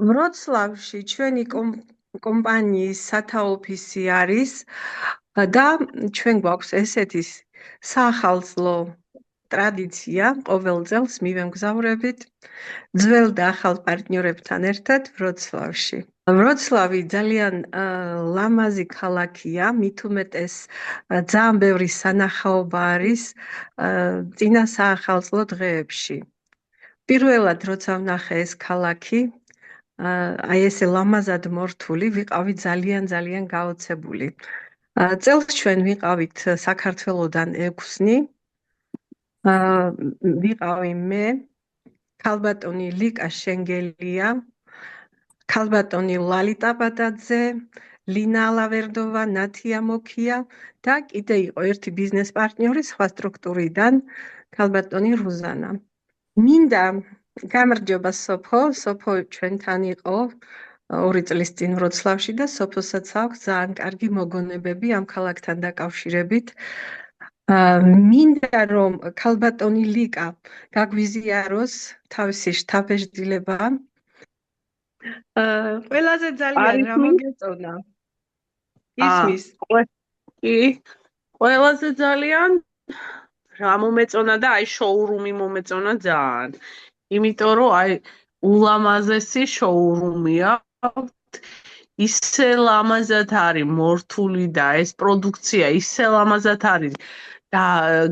ვროცლავში ჩვენი კომპანიის სათავო-ოფისი არის და ჩვენ გვაქვს ესეთი საახალწლო ტრადიცია ყოველ წელს მივემგზავრებით ძველ და ახალ პარტნიორებთან ერთად ვროცლავში. ვროცლავი ძალიან ლამაზი ქალაქია, მით უმეტეს ძალიან ბევრი სანახაობა არის წინა საახალწლო დღეებში. პირველად როცა ვნახე ეს ქალაქი, აი ესე ლამაზად მორთული, ვიყავი ძალიან გაოცებული. წელს ჩვენ ვიყავით საქართველოდან 6-ნი. ვიყავი მე, ქალბატონი ლიკა შენგელია, ქალბატონი ლალიტა ბადაძე, ლინა ალავერდოვა, ნათია მოკია და კიდე იყო ერთი ბიზნეს პარტნიორი სხვა სტრუქტურიდან, ქალბატონი რუზანა. მინდა გამარჯობა სოფო ჩვენთან იყო 2 წლის წინ ვროცლავში და სოფოსაც აქვს ძალიან კარგი მოგონებები ამ ქალაქთან დაკავშირებით. მინდა რომ ქალბატონი ლიკა გაგვიზიაროს თავისი შთაბეჭდილება. ყველაზე ძალიან რა მოგეწონა? ისმის? კი, ყველაზე ძალიან რა მომეწონა და აი შოურუმი მომეწონა ძალიან. იმიტომ რომ აი ულამაზესი შოურუმია. ისე ლამაზად არის მორთული და ეს პროდუქცია ისე ლამაზად არის და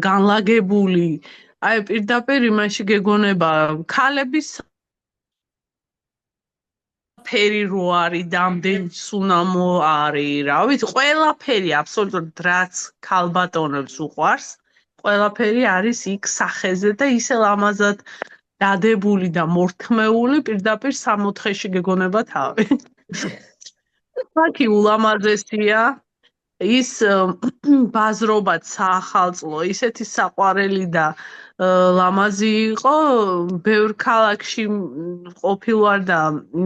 განლაგებული. აი პირდაპირ იმაში გეგონება ქალების ფერი რო არის დამდენ სუნამო არის რა ვიცი ყველაფერი აბსოლუტურად რაც ქალბატონებს უყვარს ყველაფერი არის იქ სახეზე და ისე ლამაზად დადებული და მორთმეული პირდაპირ 4-4-ში გეგონება თავი. აქი ულამაზესია ის ბაზრობად საახალწლო ისეთი საყვარელი და ლამაზი იყო ბევრ ქალაქში ყოფილვარ და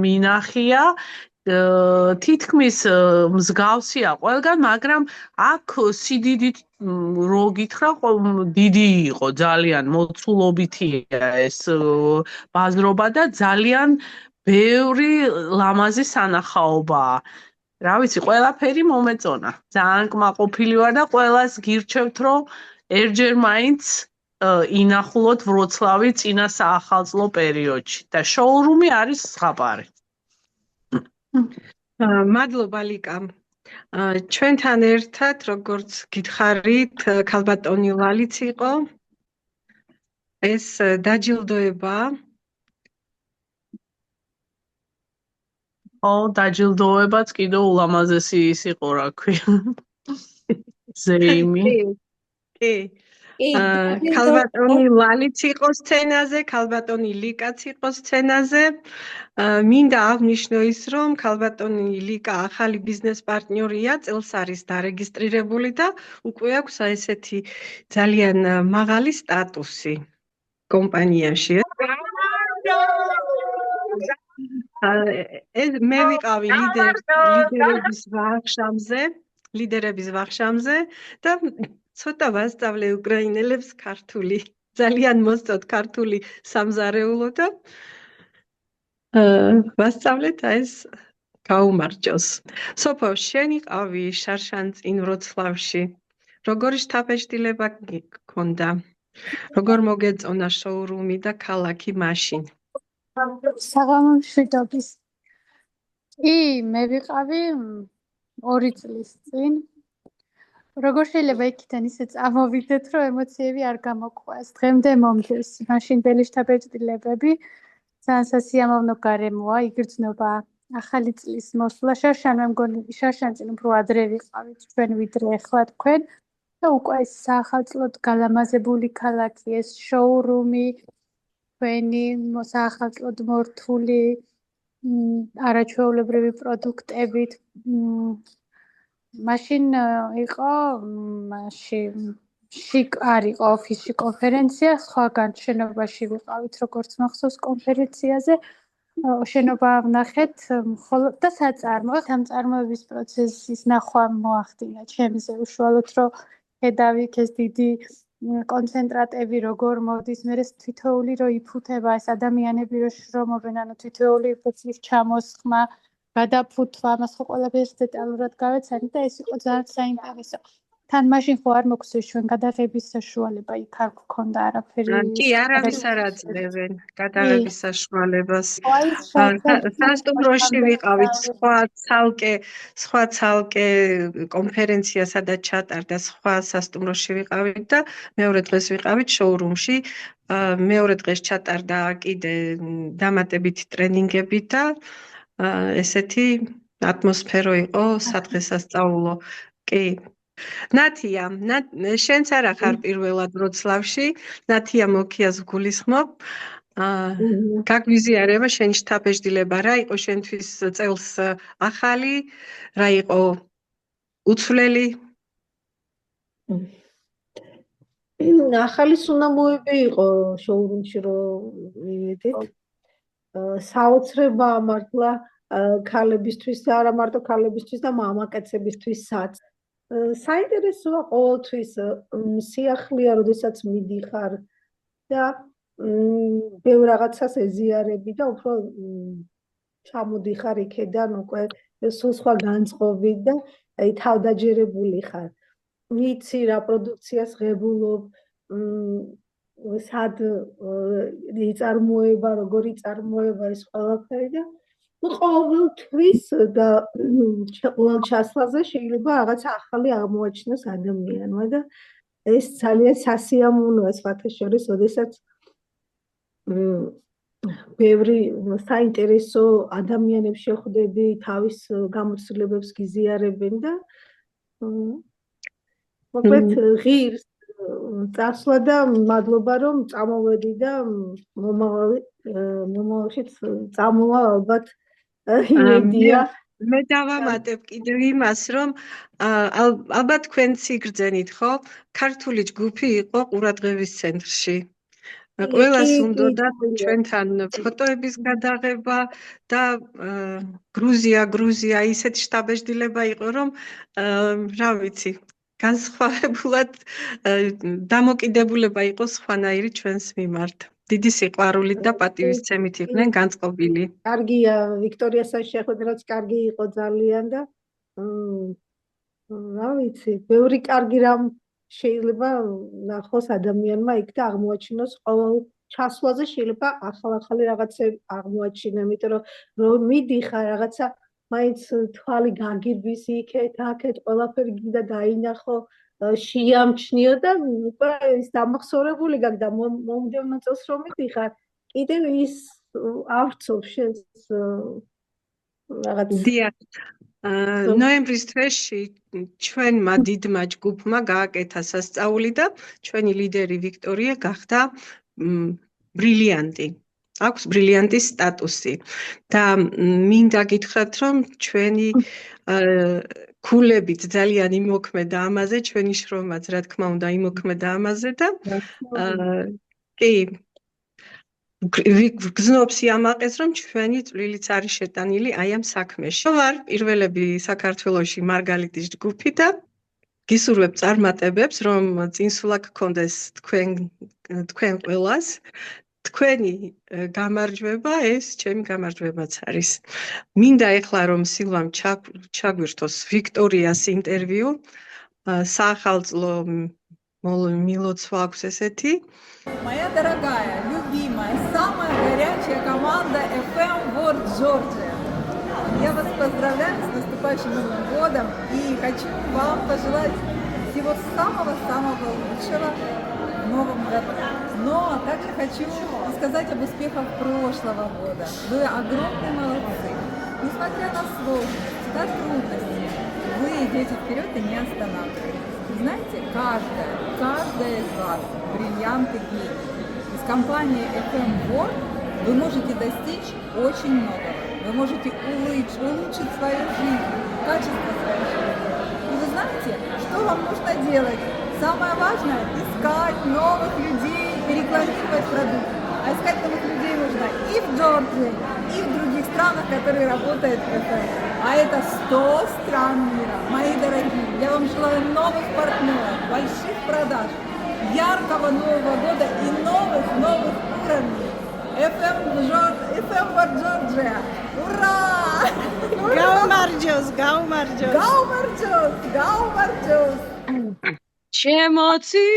მინახია თითქმის მსგავსია ყველგან მაგრამ აქ სიდიდით რო გითხრა დიდი იყო ძალიან მოცულობითია ეს ბაზრობა და ძალიან ბევრი ლამაზი სანახაობაა. რა ვიცი, ყველაფერი მომეწონა. ძალიან კმაყოფილი ვარ და ყველას გირჩევთ, რომ ერჯერ მაინც ინახულოთ ვროცლავი წინა საახალწლო პერიოდში და შოურუმი არის ზღაპარი. მადლობა ლიკა. ჩვენთან ერთად, როგორც გითხარით, ქალბატონი ლალიც იყო. ეს დაჯილდოება დაჯილდოებაც კიდევ ულამაზესი ის იყო, რა ქვია. ზეიმი. კი. ქალბატონი ლალიც იყო სცენაზე, ქალბატონი ლიკაც იყო სცენაზე. მინდა აღნიშნო ის, რომ ქალბატონი ლიკა ახალი ბიზნეს პარტნიორია, წელს არის დარეგისტრირებული და უკვე აქვს ესეთი ძალიან მაღალი სტატუსი კომპანიაში. მე ვიყავი ლიდერების ვახშამზე და ცოტა ვასწავლე უკრაინელებს ქართული. ძალიან მოსწოთ ქართული სამზარეულო და ვასწავლეთ ეს გაუმარჯოს. სოფო, შენ იყავი შარშანწინ ვროცლავში. როგორი შთაბეჭდილება გქონდა? როგორ მოგეწონა შოურუმი და ქალაქი მაშინ? საღამომშვიდობის. კი, მე ვიყავი 2 წლის წინ. როგორ შეიძლება იქიდან ისე წამოვიდეთ, რომ ემოციები არ გამოგვყვას. დღემდე მომდის მაშინდელი შთაბეჭდილებები. ძალიან სასიამოვნო გარემოა, იგრძნობა ახალი წლის მოსვლა. შარშან მე მგონი შარშანწინ უფრო ადრე ვიყავით ჩვენ ვიდრე ახლა თქვენ. და უკვე ეს საახალწლოდ გალამაზებული ქალაქი, ეს შოურუმი, თქვენი საახალწლოდ მორთული არაჩვეულებრივი პროდუქტებით. მაშინ იყო შიკ არ იყო ოფისში კონფერენცია, სხვაგან შენობაში ვიყავით როგორც მახსოვს კონფერენციაზე. შენობა ვნახეთ და საწარმოების პროცესის ნახვა მოახდინა ჩემზე უშუალოდ რომ ხედავით ეს დიდი კონცენტრატები როგორ მოდის, მე თითოეული რო იფუთება ეს ადამიანები რო შრომობენ, ანუ თითოეული ფუძლის ჩამოსხმა, გადაფუთვა, მას ხო ყველაფერს დეტალურად გავეცანი და ეს იყო ძალიან საინტერესო. თან მაშინ ხო არ მოგცეს ჩვენ გადაღების საშუალება, იქ არ გქონდა არაფერი. კი, არავის არ აძლევენ გადაღების საშუალებას. სასტუმროში ვიყავით, სხვა ცალკე კონფერენცია, სადაც ჩატარდა, სხვა სასტუმროში ვიყავით და მეორე დღეს ვიყავით შოურუმში. მეორე დღეს ჩატარდა კიდე დამატებითი ტრენინგები და ესეთი ატმოსფერო იყო სადღესასწაულო. კი. ნათია, შენც არ ახარ პირველად ვროცლავში, ნათია მოქიას ვგულისხმობ. გაგვიზიარება შენი შთაბეჭდილება, რა იყო შენთვის წელს ახალი, რა იყო უცვლელი? ახალი სუნამოები იყო შოურუმში რო მივედით. საოცრება ამართლა ქალებისთვის და არა მარტო ქალებისთვის და მამაკაცებისთვისაც. საინტერესოა ყოველთვის სიახლეა, როდესაც მიდიხარ და ბევრ რაღაცას ეზიარები და უფრო ჩამოდიხარ იქედან უკვე სხვა განწყობით და თავდაჯერებული ხარ. ვიცი რა პროდუქციას ღებულობ, სად იწარმოება, როგორი იწარმოება ეს ყველაფერი და ყოველთვის და ყოველ ჩასვლაზე შეიძლება რაღაცა ახალი აღმოაჩინოს ადამიანმა და ეს ძალიან სასიამოვნოა სხვათა შორის, როდესაც ბევრი საინტერესო ადამიანებს შეხვდები, თავის გამოცდილებებს გიზიარებენ და მოკლედ ღირს წასვლა და მადლობა რომ წამოვედი და მომავალშიც წამოვა ალბათ იმედია. მე დავამატებ კიდევ იმას, რომ ალბათ თქვენც იგრძენით, ხო? ქართული ჯგუფი იყო ყურადღების ცენტრში. ყველას უნდოდა ჩვენთან ფოტოების გადაღება და გრუზია ისეთი შთაბეჭდილება იყო, რომ რა ვიცი, განსხვავებულად დამოკიდებულება იყო სხვანაირი ჩვენს მიმართ. დიდი სიყვარულით და პატივისცემით იყვნენ განწყობილი. კარგია, ვიქტორიასთან შეხვედრა რაც კარგი იყო ძალიან და რა ვიცი, ბევრი კარგი რამ შეიძლება ნახოს ადამიანმა იქ და აღმოაჩინოს ყოველ ჩასვლაზე შეიძლება ახალ-ახალი რაღაცები აღმოაჩინო, იმიტომ რომ მიდიხარ რაღაცა მაინც თვალი გაგირბის იქეთ, აქეთ ყველაფერი გინდა დაინახო, შეამჩნიო და უკვე ის დამახსოვრებული გაქვს და მომდევნო წელს რომ მიდიხარ, კიდევ ის ავრცობს შენს რაღაც. დიახ. ნოემბრის თვეში ჩვენმა დიდმა ჯგუფმა გააკეთა სასწაული და ჩვენი ლიდერი ვიქტორია გახდა ბრილიანტი. აქვს ბრილიანტის სტატუსი და მინდა გითხრათ, რომ ჩვენი ქულებით ძალიან იმოქმედა ამაზე, ჩვენი შრომაც რა თქმა უნდა იმოქმედა ამაზე და კი გზნობს იამაყეს, რომ ჩვენი წვლილიც არის შეტანილი აი ამ საქმეში. ვარ პირველები საქართველოში მარგალიტის ჯგუფი და გისურვებ წარმატებებს, რომ წინსვლა გქონდეს თქვენ ყველას. თქვენი გამარჯვება ეს ჩემი გამარჯვებაც არის. მინდა ეხლა რომ სილვამ ჩაგვირთოს ვიქტორიას ინტერვიუ. საახალწლო милоцва აქვს ესეთი. Моя дорогая, любимая, самая горячая команда FM World Georgia. Я вас поздравляю с наступающим Новым годом и хочу вам пожелать всего самого-самого лучшего в новом году. Но также хочу сказать об успехах прошлого года. Вы огромные молодцы. Несмотря на сложности, на трудности, вы идете вперед и не останавливаетесь. Знаете, каждая из вас бриллиант и гений. Из компании FM World вы можете достичь очень многого. Вы можете улучшить свою жизнь, качество своей жизни. И вы знаете, что вам нужно делать? Самое важное – искать новых людей, рекламировать продукт. А искать новых людей нужно и в Джорджии, и в других странах, которые работают в FM. А это 100 стран мира. Мои дорогие, я вам желаю новых партнеров, больших продаж. яркого Нового года и новых уровней. FM World Georgia. Ура! გაუმარჯოს გაუმარჯოს. ჩემოცი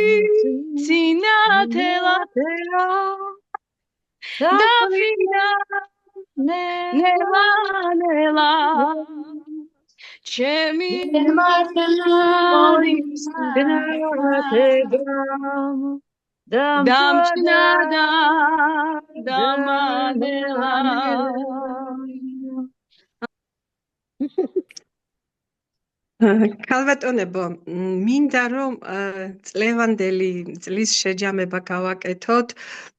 წინათელა დაფინა ნელა ჩემი მარტონის დამჩნდა დამანელა ქალბატონებო, მინდა რომ წლევანდელი წლის შეჯამება გავაკეთოთ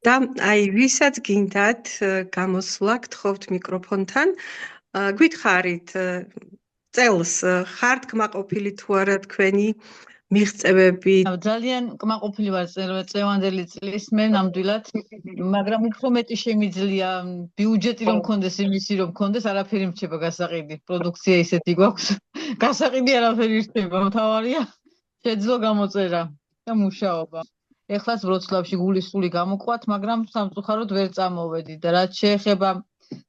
და აი ვისაც გინდათ გამოსვლა გთხოვთ მიკროფონთან, გითხარით წელს ხართ კმაყოფილი თუ არა თქვენი მიღწევები? ძალიან კმაყოფილი ვარ წლევანდელი წლის მე ნამდვილად, მაგრამ უფრო მეტი შემიძლია ბიუჯეტი რომ მქონდეს, იმისი რომ მქონდეს, არაფერი მრჩება გასაყიდი. პროდუქცია ისეთი გვაქვს. გასაყიდი არაფერი რჩება, მთავარია შეძლო გამოწერა და მუშაობა. ეხლაც ვროცლავში გულისრული გამოყვათ, მაგრამ სამწუხაროდ ვერ წამოვედი და რაც შეეხება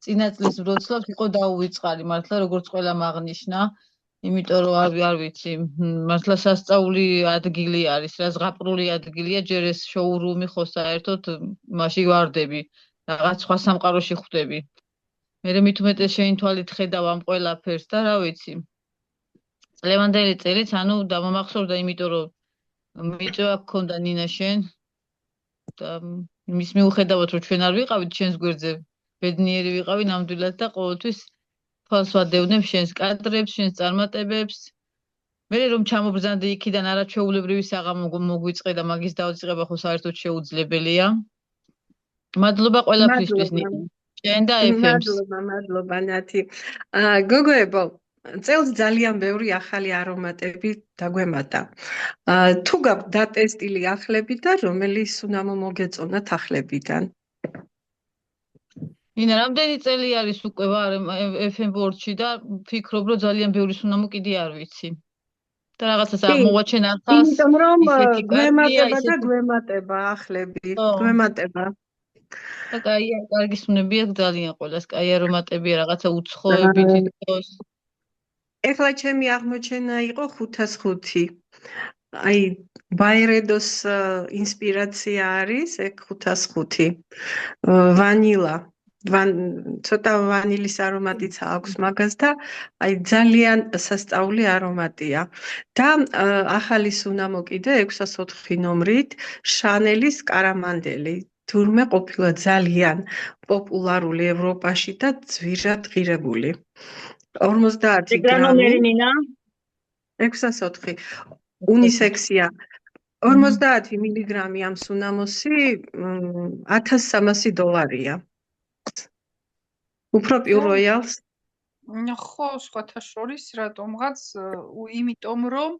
წინა წლის ვროცლავს იყო დაუვიწყარი, მართლა როგორც ყველამ აღნიშნა, იმიტომ რომ არ ვიცი, მართლა სასწაული ადგილი არის, რა ზღაპრული ადგილია, ჯერ ეს შოურუმი ხო საერთოდ მაშინ ვარდები, რაღაც სხვა სამყაროში ხვდები. მე მით უმეტეს შეინთვალით ხედავ ამ ყველაფერს და რა ვიცი. წლევანდელი წელიც, ანუ დამამახსოვრდა, იმიტომ რომ მიწვა გქონდა ნინა შენ და მის მიუხედავად რომ ჩვენ არ ვიყავით ჩვენს გვერდზე, ბედნიერი ვიყავი ნამდვილად და ყოველთვის თვალს ვადევნებ შენს კადრებს, შენს წარმატებებს. მე რომ ჩამობრძანდი იქიდან არაჩვეულებრივი საღამო მოგვიწყე და მაგის დავიწყება ხო საერთოდ შეუძლებელია. მადლობა ყველაფრისთვის ნინა. შენ და FM-ს. მადლობა ნათი. გოგოებო, წელს ძალიან ბევრი ახალი არომატები დაგვემატა. თუ გაქვთ დატესტილი ახლები და რომელიც უნდა მოგეწონათ ახლებიდან? ნინა, რამდენი წელი არის უკვე ვარ FM ბორდში და ვფიქრობ, რომ ძალიან ბევრი სუნამო კიდე არ ვიცი. და რაღაცას აღმოვაჩენ ახალს. იმიტომ რომ გვემატება ახლები, გვემატება. და კარგი სუნები აქვს ძალიან ყველას, კაი არომატებია, რაღაცა უცხოები თითქოს. ეხლა ჩემი აღმოჩენა იყო 505. აი ბაირედოს ინსპირაცია არის ეგ 505. ვანილა. ცოტა ვანილის არომატიც აქვს მაგას და აი ძალიან სასწაული არომატია. და ახალი სუნამო კიდე 604 ნომრით შანელის კარამანდელი. თურმე ყოფილა ძალიან პოპულარული ევროპაში და ძვირად ღირებული. 50 გრამი. 604. უნისექსია. 50 მილიგრამი ამ სუნამოსი $1300. უფრო პიურ როიალს? ხო, სხვათა შორის, რატომღაც, იმიტომ რომ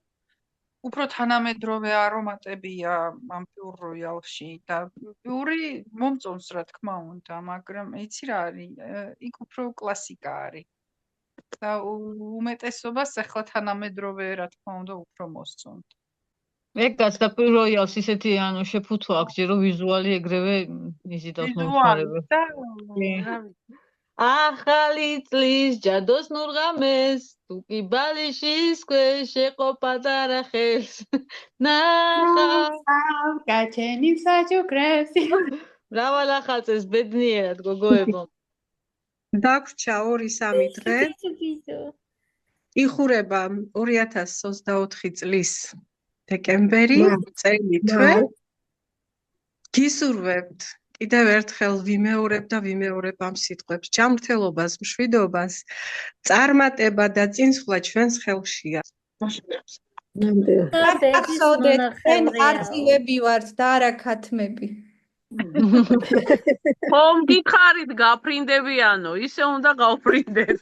უფრო თანამედროვე არომატებია ამ პიურ როიალში და პიური მომწონს რა თქმა უნდა, მაგრამ იცი რა არის, იქ უფრო კლასიკა არის. და უმეტესობას ახლა თანამედროვე რა თქმა უნდა უფრო მოსწონთ. ეგაც და პიურ როიალს ისეთი ანუ შეფუთვა აქვს, ჯერ რომ ვიზუალი ეგრევე იზიდავს მომხმარებელს. ახალი წლის ჯადოს ნურღამეს, თუ კი ბალიშის ქვეშ შეყო პატარა ხელს. ნახა გაჩენი საჩუქრებს. მრავალ ახალწელს ბედნიერად გოგოებო. დაგვრჩა 2-3 დღე. იხურება 2024 წლის დეკემბერი, წელი თვე. გისურვებთ კიდევ ერთხელ ვიმეორებ ამ სიტყვებს. ჯანმრთელობას, მშვიდობას, წარმატება და წინსვლა ჩვენს ხელშია. ახსოვდეთ, ჩვენ არწივები ვართ და არა ქათმები. ხომ გითხარით გაფრინდებიანო, ისე უნდა გავფრინდეთ.